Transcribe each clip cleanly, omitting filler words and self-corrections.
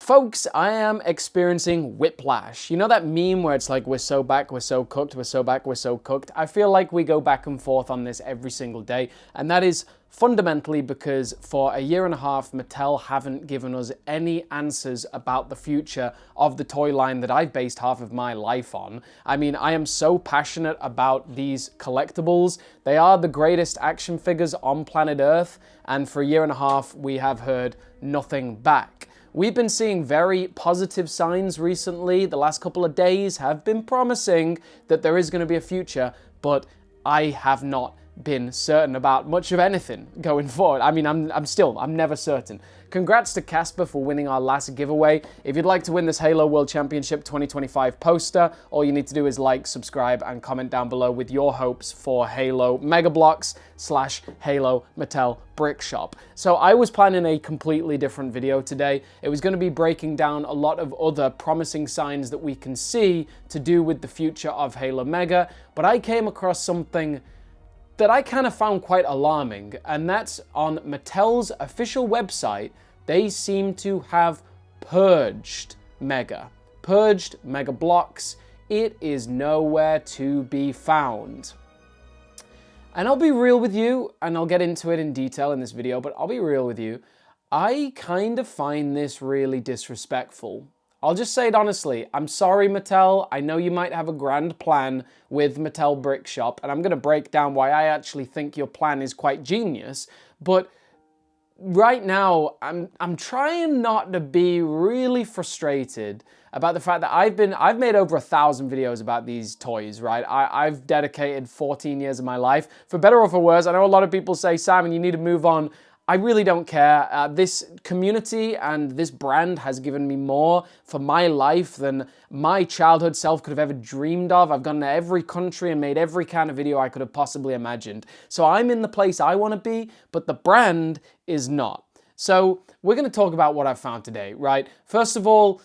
Folks, I am experiencing whiplash. You know that meme where it's like, we're so back, we're so cooked, we're so back, we're so cooked? I feel like we go back and forth on this every single day, and that is fundamentally because for a year and a half, Mattel haven't given us any answers about the future of the toy line that I've based half of my life on. I mean, I am so passionate about these collectibles. They are the greatest action figures on planet Earth, and for a year and a half, we have heard nothing back. We've been seeing very positive signs recently. The last couple of days have been promising that there is going to be a future, but I have not been certain about much of anything going forward. I mean, I'm never certain. Congrats to Casper for winning our last giveaway. If you'd like to win this Halo World Championship 2025 poster, all you need to do is like, subscribe, and comment down below with your hopes for Halo Mega Bloks / Halo Mattel Brick Shop. So I was planning a completely different video today. It was going to be breaking down a lot of other promising signs that we can see to do with the future of Halo Mega, but I came across something that I kind of found quite alarming, and that's on Mattel's official website. They seem to have purged Mega Bloks. It is nowhere to be found. And I'll be real with you, and I'll get into it in detail in this video, but I'll be real with you. I kind of find this really disrespectful. I'll just say it honestly. I'm sorry, Mattel. I know you might have a grand plan with Mattel Brick Shop, and I'm going to break down why I actually think your plan is quite genius. But right now, I'm trying not to be really frustrated about the fact that I've made over 1,000 videos about these toys, right? I've dedicated 14 years of my life, for better or for worse. I know a lot of people say, Simon, you need to move on. I really don't care. This community and this brand has given me more for my life than my childhood self could have ever dreamed of. I've gone to every country and made every kind of video I could have possibly imagined. So I'm in the place I want to be, but the brand is not. So we're going to talk about what I've found today, right? First of all,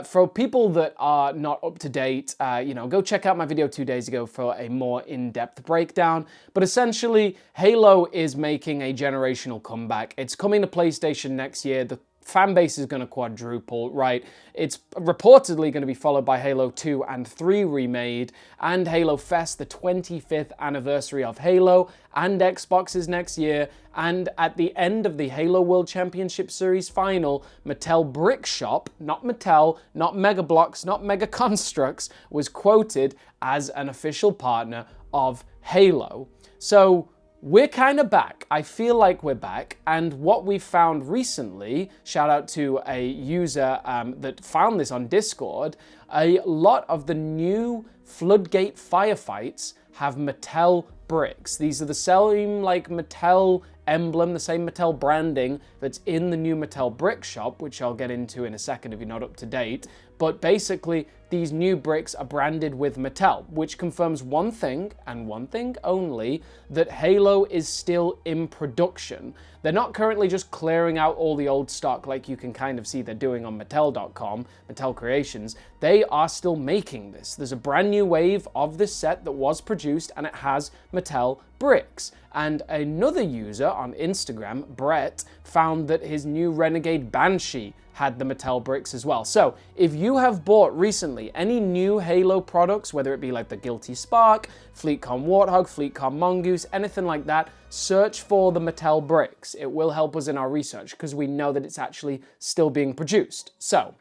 for people that are not up to date, go check out my video 2 days ago for a more in-depth breakdown. But essentially, Halo is making a generational comeback. It's coming to PlayStation next year. The fan base is going to quadruple, right? It's reportedly going to be followed by Halo 2 and 3 remade, and Halo Fest, the 25th anniversary of Halo, and Xbox is next year. And at the end of the Halo World Championship Series final, Mattel Brick Shop, not Mattel, not Mega Bloks, not Mega Construx, was quoted as an official partner of Halo. So we're kind of back. I feel like we're back, and what we found recently, shout out to a user that found this on Discord, a lot of the new Floodgate firefights have Mattel bricks. These are the same like Mattel emblem, the same Mattel branding that's in the new Mattel Brick Shop, which I'll get into in a second if you're not up to date. But basically, these new bricks are branded with Mattel, which confirms one thing, and one thing only, that Halo is still in production. They're not currently just clearing out all the old stock like you can kind of see they're doing on Mattel.com, Mattel Creations. They are still making this. There's a brand new wave of this set that was produced, and it has Mattel bricks. And another user on Instagram, Brett, found that his new Renegade Banshee had the Mattel bricks as well. So if you have bought recently any new Halo products, whether it be like the Guilty Spark, FleetCon Warthog, FleetCon Mongoose, anything like that, search for the Mattel bricks. It will help us in our research because we know that it's actually still being produced. So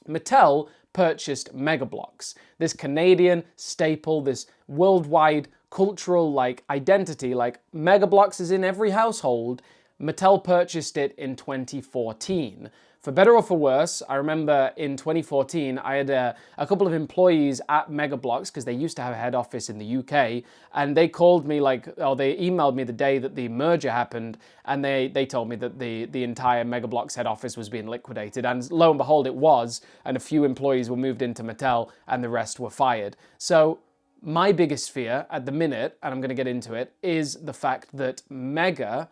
Mattel purchased Mega Bloks, this Canadian staple, this worldwide cultural identity, like Mega Bloks is in every household. Mattel purchased it in 2014. For better or for worse, I remember in 2014, I had a couple of employees at Mega Bloks, because they used to have a head office in the UK, and they called me they emailed me the day that the merger happened, and they told me that the entire Mega Bloks head office was being liquidated, and lo and behold, it was, and a few employees were moved into Mattel, and the rest were fired. So my biggest fear at the minute, and I'm going to get into it, is the fact that Mega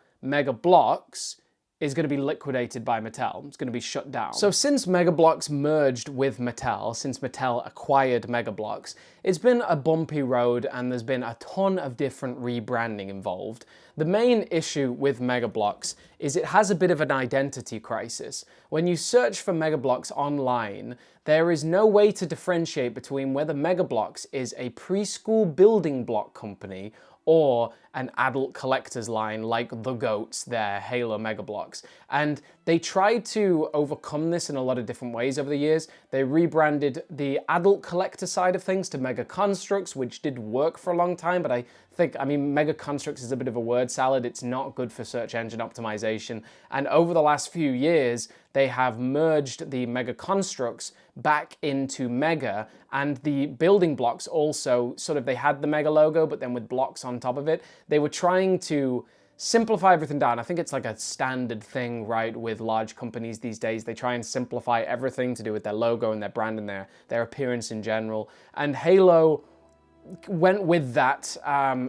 Bloks is going to be liquidated by Mattel. It's going to be shut down. So since Mega Bloks merged with Mattel, since Mattel acquired Mega Bloks, it's been a bumpy road and there's been a ton of different rebranding involved. The main issue with Mega Bloks is it has a bit of an identity crisis. When you search for Mega Bloks online, there is no way to differentiate between whether Mega Bloks is a preschool building block company or an adult collector's line like the GOATs, their Halo Mega Bloks. And they tried to overcome this in a lot of different ways over the years. They rebranded the adult collector side of things to Mega Construx, which did work for a long time, but I mean, Mega Construx is a bit of a word salad. It's not good for search engine optimization. And over the last few years, they have merged the Mega Construx back into Mega, and the building blocks also they had the Mega logo, but then with blocks on top of it. They were trying to simplify everything down. I think it's like a standard thing, right, with large companies these days. They try and simplify everything to do with their logo and their brand and their appearance in general. And Halo went with that.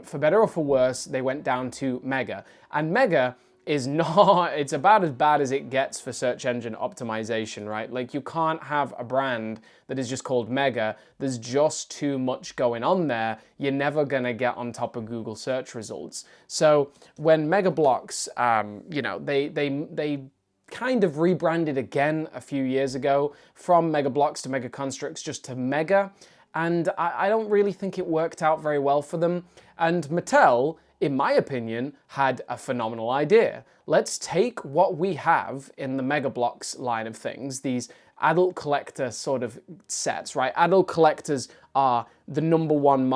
For better or for worse, they went down to Mega. And Mega is not, it's about as bad as it gets for search engine optimization, right? Like, you can't have a brand that is just called Mega. There's just too much going on there. You're never gonna get on top of Google search results. So when Mega Bloks, they kind of rebranded again a few years ago from Mega Bloks to Mega Construx, just to Mega. And I don't really think it worked out very well for them. And Mattel, in my opinion, had a phenomenal idea. Let's take what we have in the Mega Bloks line of things, these adult collector sort of sets, right? Adult collectors are the #1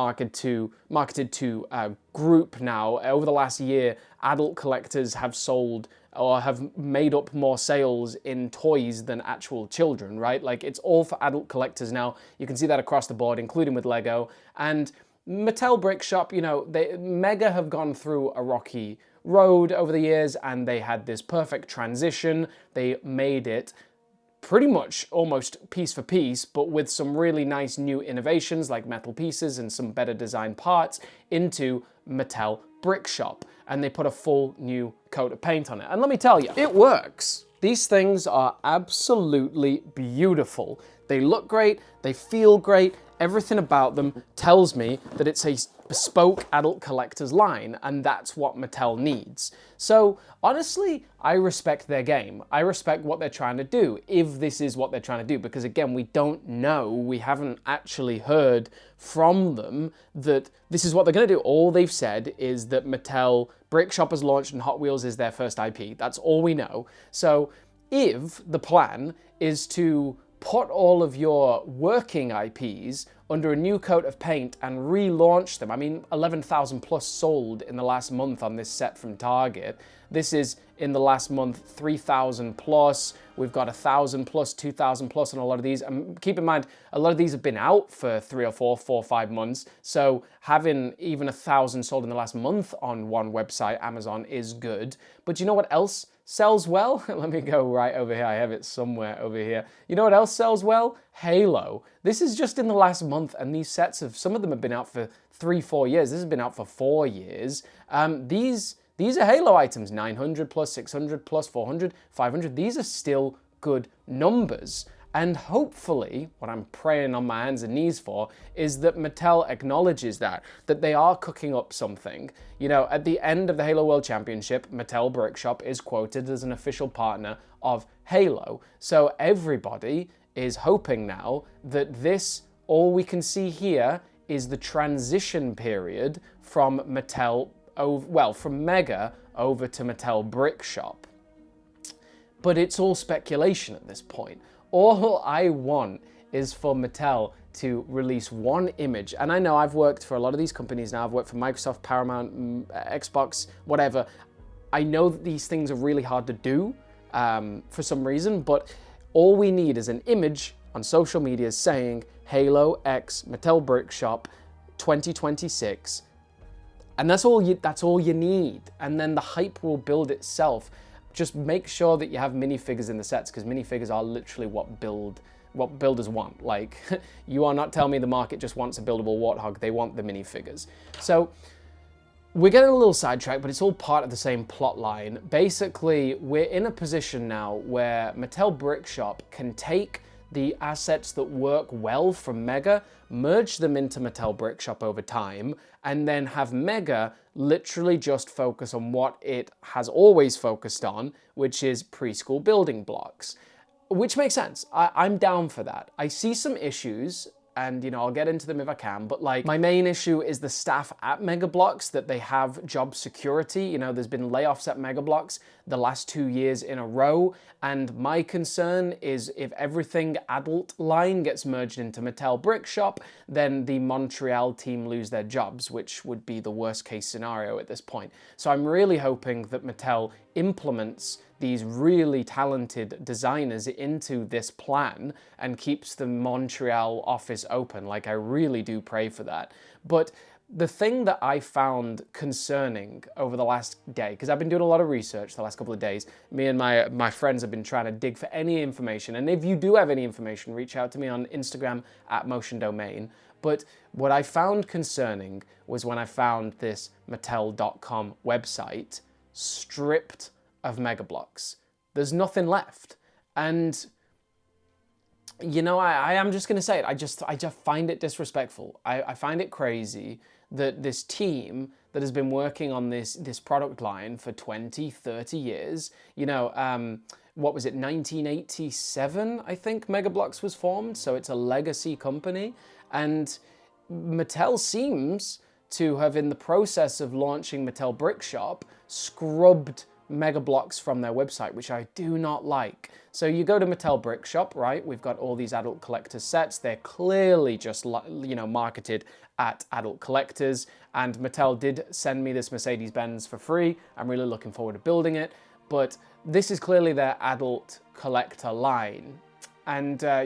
marketed to group now. Over the last year, adult collectors have sold or have made up more sales in toys than actual children, right? Like, it's all for adult collectors now. You can see that across the board, including with Lego. And Mattel Brick Shop, Mega have gone through a rocky road over the years, and they had this perfect transition. They made it pretty much almost piece for piece, but with some really nice new innovations like metal pieces and some better design parts into Mattel Brick Shop. And they put a full new coat of paint on it. And let me tell you, it works. These things are absolutely beautiful. They look great, they feel great, everything about them tells me that it's a bespoke adult collector's line, and that's what Mattel needs. So honestly, I respect their game. I respect what they're trying to do, if this is what they're trying to do, because again, we don't know, we haven't actually heard from them that this is what they're gonna do. All they've said is that Mattel Brick Shop has launched and Hot Wheels is their first IP. That's all we know. So if the plan is to put all of your working IPs under a new coat of paint and relaunch them. I mean, 11,000 plus sold in the last month on this set from Target. This is, in the last month, 3,000 plus. We've got 1,000 plus, 2,000 plus on a lot of these. And keep in mind, a lot of these have been out for 3 or 4 or 5 months. So having even 1,000 sold in the last month on one website, Amazon, is good. But you know what else sells well? Let me go right over here. I have it somewhere over here. You know what else sells well? Halo. This is just in the last month, and these sets some of them have been out for 3-4 years. This has been out for 4 years. These are Halo items, 900 plus, 600 plus, 400, 500. These are still good numbers. And hopefully, what I'm praying on my hands and knees for is that Mattel acknowledges that they are cooking up something. At the end of the Halo World Championship, Mattel Brick Shop is quoted as an official partner of Halo. So everybody is hoping now that all we can see here is the transition period from from Mega over to Mattel Brick Shop. But it's all speculation at this point. All I want is for Mattel to release one image. And I know I've worked for a lot of these companies now. I've worked for Microsoft, Paramount, Xbox, whatever. I know that these things are really hard to do for some reason, but all we need is an image on social media saying Halo X Mattel Brick Shop 2026. And that's all you need. And then the hype will build itself. Just make sure that you have minifigures in the sets, because minifigures are literally what builders want. Like, you are not telling me the market just wants a buildable warthog. They want the minifigures. So We're getting a little sidetracked, but it's all part of the same plot line. Basically, we're in a position now where Mattel Brickshop can take the assets that work well from Mega, merge them into Mattel Brickshop over time, and then have Mega literally just focus on what it has always focused on, which is preschool building blocks. Which makes sense. I'm down for that. I see some issues, and I'll get into them if I can, but like my main issue is the staff at Mega Bloks, that they have job security. There's been layoffs at Mega Bloks the last 2 years in a row, and my concern is if everything adult line gets merged into Mattel Brickshop, then the Montreal team lose their jobs, which would be the worst case scenario at this point. So I'm really hoping that Mattel implements these really talented designers into this plan and keeps the Montreal office open. Like, I really do pray for that. But the thing that I found concerning over the last day, because I've been doing a lot of research the last couple of days, me and my friends have been trying to dig for any information, and if you do have any information, reach out to me on Instagram at Motion Domain. But what I found concerning was when I found this Mattel.com website stripped of Mega Bloks. There's nothing left. And I am just gonna say it. I just find it disrespectful. I find it crazy that this team that has been working on this product line for 20, 30 years, what was it, 1987, I think Mega Bloks was formed, so it's a legacy company, and Mattel seems to have, in the process of launching Mattel Brickshop, scrubbed Mega Bloks from their website, which I do not like. So you go to Mattel Brickshop, right? We've got all these adult collector sets. They're clearly just, marketed at adult collectors. And Mattel did send me this Mercedes-Benz for free. I'm really looking forward to building it. But this is clearly their adult collector line. And I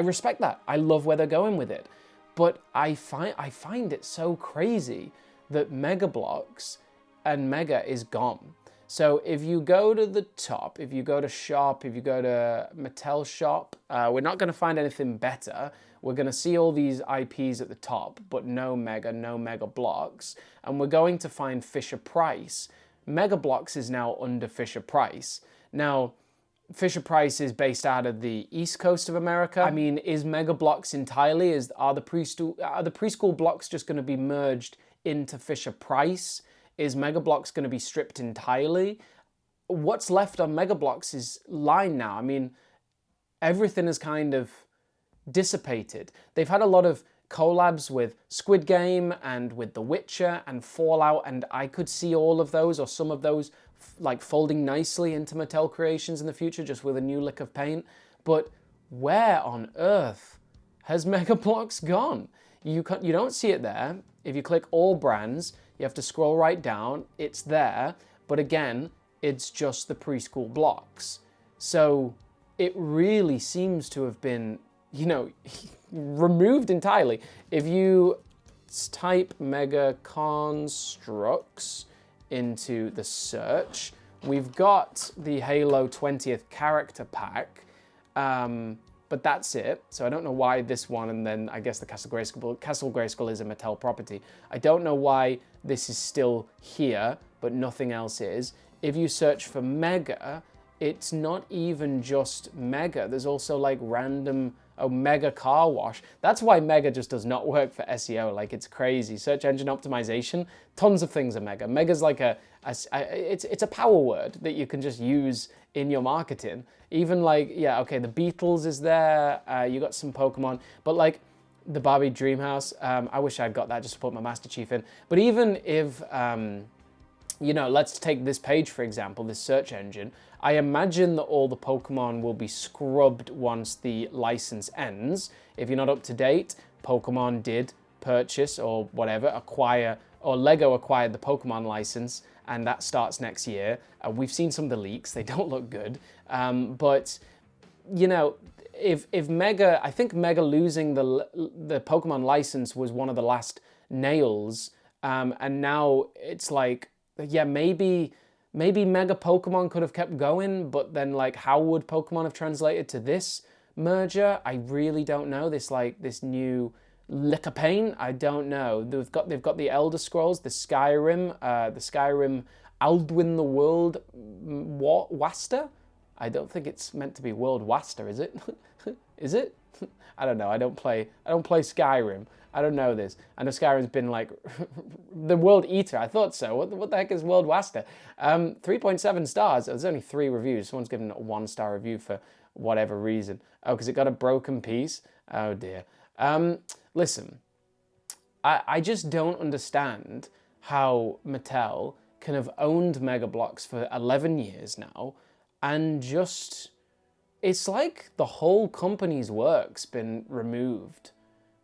respect that. I love where they're going with it. But I find it so crazy that Mega Bloks and Mega is gone. So if you go to the top, if you go to shop, if you go to Mattel shop, we're not going to find anything better. We're going to see all these IPs at the top, but no Mega Bloks. And we're going to find Fisher Price. Mega Bloks is now under Fisher Price. Now, Fisher Price is based out of the East Coast of America. I mean, is Mega Bloks entirely? Are the preschool blocks just going to be merged into Fisher Price? Is Mega Bloks going to be stripped entirely? What's left on Mega Bloks' line now? I mean, everything is kind of dissipated. They've had a lot of collabs with Squid Game and with The Witcher and Fallout, and I could see all of those or some of those like folding nicely into Mattel creations in the future, just with a new lick of paint. But where on earth has Mega Bloks gone? You don't see it there. If you click all brands, you have to scroll right down. It's there, but again, it's just the preschool blocks. So it really seems to have been, removed entirely. If you type Mega Construx into the search, we've got the Halo 20th character pack, but that's it. So I don't know why this one, and then I guess the Castle Grayskull is a Mattel property. I don't know why this is still here, but nothing else is. If you search for Mega, it's not even just Mega. There's also like random, Mega Car Wash. That's why Mega just does not work for SEO. Like, it's crazy. Search engine optimization, tons of things are Mega. Mega's like it's a power word that you can just use in your marketing. Even like, yeah, okay, the Beatles is there. You got some Pokemon, but like the Barbie Dreamhouse, I wish I'd got that just to put my Master Chief in. But even if, let's take this page, for example, this search engine. I imagine that all the Pokemon will be scrubbed once the license ends. If you're not up to date, Pokemon did purchase or whatever, acquire, or Lego acquired the Pokemon license, and that starts next year. We've seen some of the leaks. They don't look good. But, if Mega, I think Mega losing the Pokemon license was one of the last nails, and now it's like, yeah, maybe Mega Pokemon could have kept going, but then like, how would Pokemon have translated to this merger? I really don't know. This new Lick of Paint, I don't know. They've got the Elder Scrolls, the Skyrim Alduin the World Waster. I don't think it's meant to be World Waster, is it? Is it? I don't know. I don't play Skyrim. I don't know this. I know Skyrim's been like the World Eater. I thought so. What the heck is World Waster? 3.7 stars. There's only 3 reviews. Someone's given a 1-star review for whatever reason. Oh, because it got a broken piece. Oh dear. Listen, I just don't understand how Mattel can have owned Mega Bloks for 11 years now and just, it's like the whole company's work's been removed,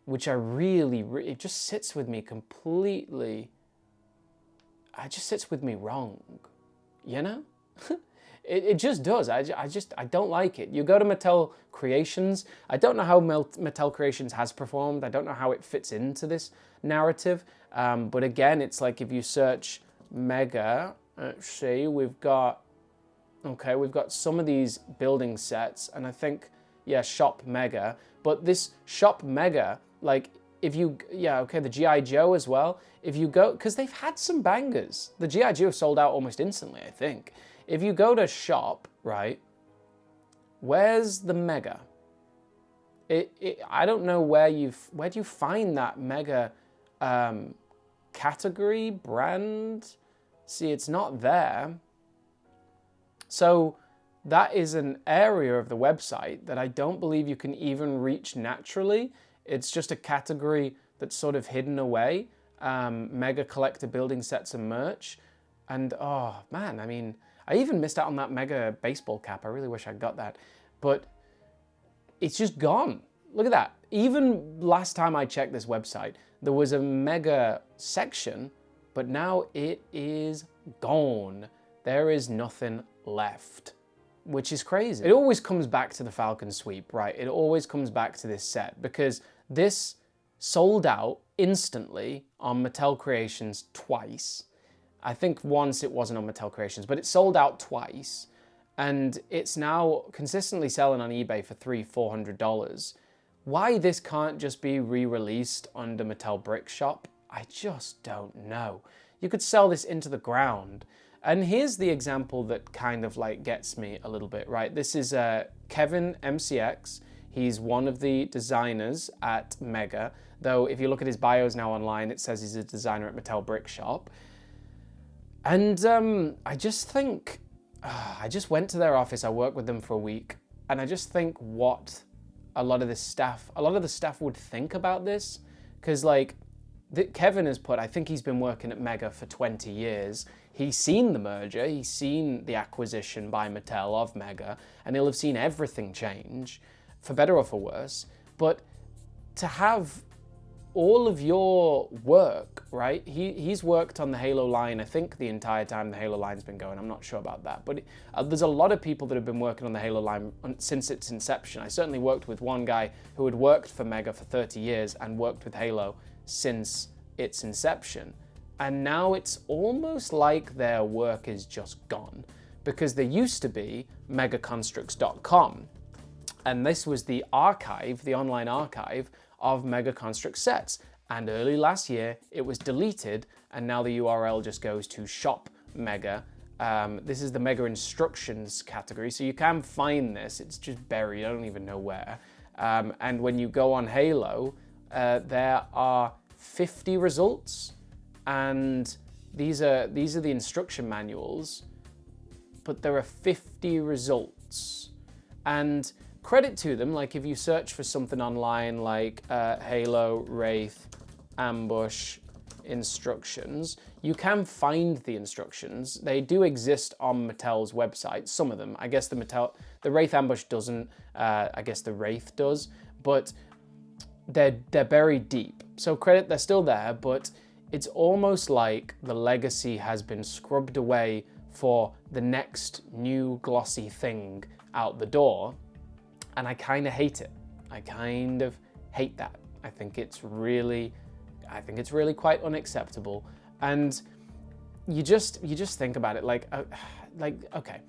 which I really, it just sits with me completely, it just sits with me wrong, you know? It just does. I don't like it. You go to Mattel Creations. I don't know how Mattel Creations has performed. I don't know how it fits into this narrative. But again, it's like if you search Mega, let's see, we've got some of these building sets, and I think, yeah, Shop Mega. But this Shop Mega, like, if you, the G.I. Joe as well. If you go, because they've had some bangers. The G.I. Joe sold out almost instantly, I think. If you go to shop, right, where's the Mega? I don't know where do you find that Mega category, brand? See, it's not there. So that is an area of the website that I don't believe you can even reach naturally. It's just a category that's sort of hidden away. Mega collector building sets and merch. And oh man, I mean, I even missed out on that Mega baseball cap. I really wish I got that. But it's just gone. Look at that. Even last time I checked this website, there was a Mega section, but now it is gone. There is nothing left, which is crazy. It always comes back to the Falcon Sweep, right? It always comes back to this set because this sold out instantly on Mattel Creations twice. I think once it wasn't on Mattel Creations, but it sold out twice. And it's now consistently selling on eBay for $300-400. Why this can't just be re-released under Mattel Brick Shop, I just don't know. You could sell this into the ground. And here's the example that kind of like gets me a little bit, right? This is Kevin MCX. He's one of the designers at Mega, though if you look at his bios now online, it says he's a designer at Mattel Brick Shop. And I just think, I just went to their office, I worked with them for a week, and I just think what a lot of the staff would think about this, because like, Kevin has put, I think he's been working at Mega for 20 years. He's seen the merger, he's seen the acquisition by Mattel of Mega, and he'll have seen everything change, for better or for worse. But to have all of your work, right? He's worked on the Halo line, I think, the entire time the Halo line's been going. I'm not sure about that. But there's a lot of people that have been working on the Halo line since its inception. I certainly worked with one guy who had worked for Mega for 30 years and worked with Halo since its inception. And now it's almost like their work is just gone, because there used to be megaconstrux.com. And this was the archive, the online archive of Mega Construx sets. And early last year, it was deleted, and now the URL just goes to Shop Mega. This is the Mega Instructions category, so you can find this. It's just buried, I don't even know where. And when you go on Halo, there are 50 results, and these are the instruction manuals, but there are 50 results. And credit to them, like if you search for something online like Halo, Wraith, Ambush, instructions, you can find the instructions. They do exist on Mattel's website, some of them. I guess the Wraith Ambush doesn't, I guess the Wraith does, but they're buried deep. So credit, they're still there, but it's almost like the legacy has been scrubbed away for the next new glossy thing out the door. And I kind of hate it. I kind of hate that. I think it's really quite unacceptable. And you just think about it, like okay,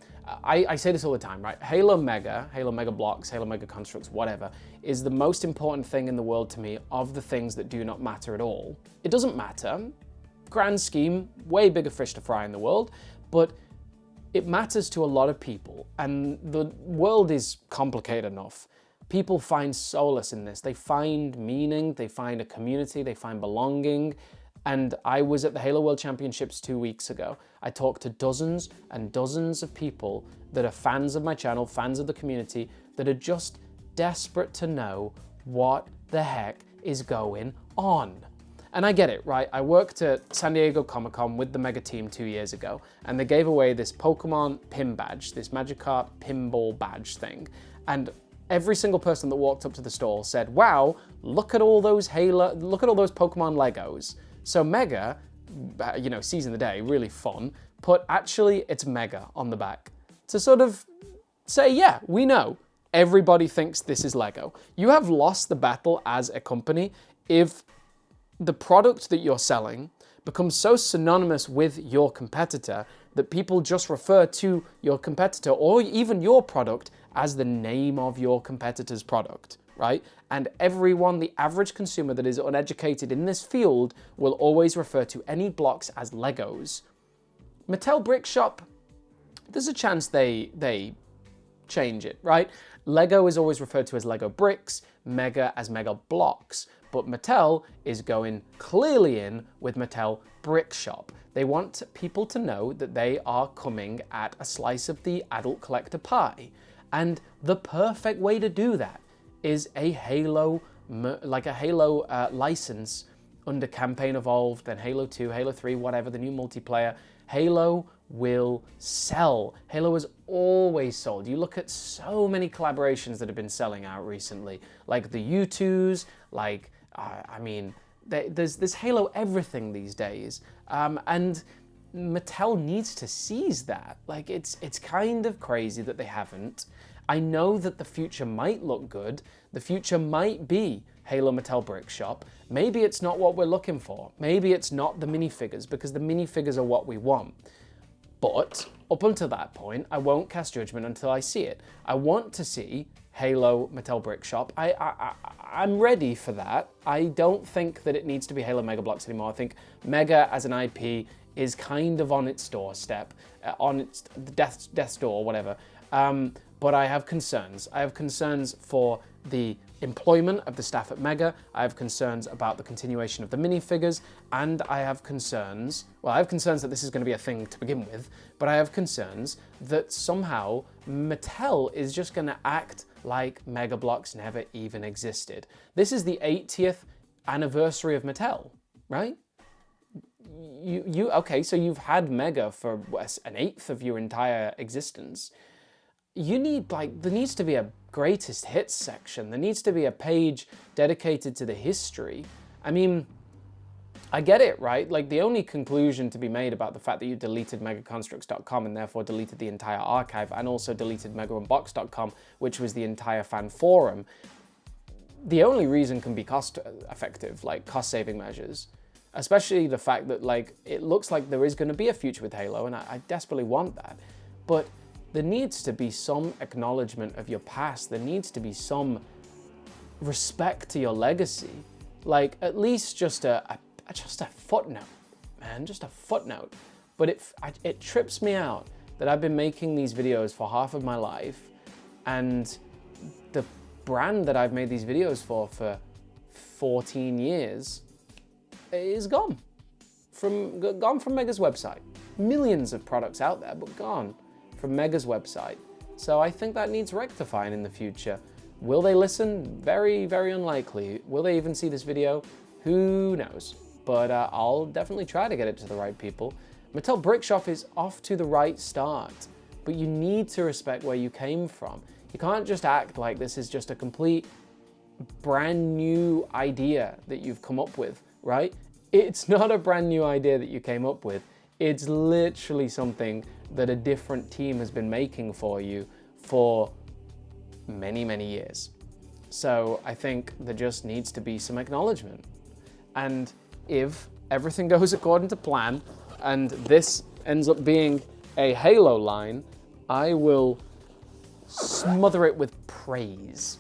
I say this all the time, right? Halo Mega Bloks, Halo Mega Construx, whatever, is the most important thing in the world to me of the things that do not matter at all. It doesn't matter. Grand scheme, way bigger fish to fry in the world, but it matters to a lot of people, and the world is complicated enough. People find solace in this. They find meaning, they find a community, they find belonging. And I was at the Halo World Championships 2 weeks ago. I talked to dozens and dozens of people that are fans of my channel, fans of the community, that are just desperate to know what the heck is going on. And I get it, right? I worked at San Diego Comic-Con with the Mega team 2 years ago, and they gave away this Pokemon pin badge, this Magikarp pinball badge thing. And every single person that walked up to the stall said, wow, look at all those Pokemon Legos. So Mega, you know, seizing the day, really fun, put actually it's Mega on the back to sort of say, yeah, we know. Everybody thinks this is Lego. You have lost the battle as a company if the product that you're selling becomes so synonymous with your competitor that people just refer to your competitor or even your product as the name of your competitor's product, right? And everyone, the average consumer that is uneducated in this field, will always refer to any blocks as Legos. Mattel Brick Shop, there's a chance they change it, right? Lego is always referred to as Lego bricks, Mega as Mega blocks, but Mattel is going clearly in with Mattel Brick Shop. They want people to know that they are coming at a slice of the adult collector pie. And the perfect way to do that is a Halo, license under Campaign Evolved, then Halo 2, Halo 3, whatever, the new multiplayer. Halo will sell. Halo has always sold. You look at so many collaborations that have been selling out recently, like the U2s, like, there's this Halo everything these days. And Mattel needs to seize that. Like, it's kind of crazy that they haven't. I know that the future might look good. The future might be Halo Mattel Brick Shop. Maybe it's not what we're looking for. Maybe it's not the minifigures, because the minifigures are what we want. But up until that point, I won't cast judgment until I see it. I want to see Halo Mattel Brick Shop. I'm ready for that. I don't think that it needs to be Halo Mega Bloks anymore. I think Mega as an IP is kind of on its doorstep, on its death's door, whatever. But I have concerns. I have concerns for the employment of the staff at Mega. I have concerns about the continuation of the minifigures, and I have concerns that this is going to be a thing to begin with, but I have concerns that somehow Mattel is just going to act like Mega Bloks never even existed. This is the 80th anniversary of Mattel, right? Okay, so you've had Mega for an eighth of your entire existence. You need, there needs to be a greatest hits section. There needs to be a page dedicated to the history. I mean, I get it, right? Like, the only conclusion to be made about the fact that you deleted megaconstrux.com and therefore deleted the entire archive and also deleted megaunbox.com, which was the entire fan forum, the only reason can be cost effective, like cost-saving measures. Especially the fact that, like, it looks like there is going to be a future with Halo, and I desperately want that. But there needs to be some acknowledgement of your past. There needs to be some respect to your legacy. Like, at least just a footnote, man, just a footnote. But it trips me out that I've been making these videos for half of my life, and the brand that I've made these videos for 14 years is gone from Mega's website. Millions of products out there, but gone from Mega's website. So I think that needs rectifying in the future. Will they listen? Very, very unlikely. Will they even see this video? Who knows? But I'll definitely try to get it to the right people. Mattel Brick Shop is off to the right start, but you need to respect where you came from. You can't just act like this is just a complete brand new idea that you've come up with, right? It's not a brand new idea that you came up with. It's literally something that a different team has been making for you for many, many years. So I think there just needs to be some acknowledgement. And if everything goes according to plan and this ends up being a Halo line, I will smother it with praise.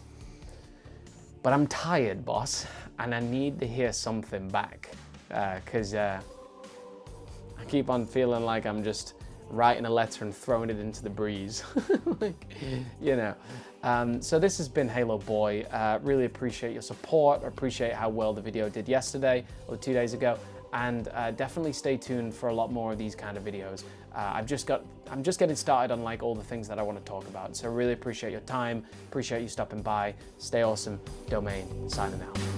But I'm tired, boss, and I need to hear something back, because I keep on feeling like I'm just writing a letter and throwing it into the breeze. Like, you know. So this has been Halo Boy. Really appreciate your support. Appreciate how well the video did yesterday or 2 days ago. And definitely stay tuned for a lot more of these kind of videos. I'm just getting started on like all the things that I want to talk about. So really appreciate your time. Appreciate you stopping by. Stay awesome. Domain signing out.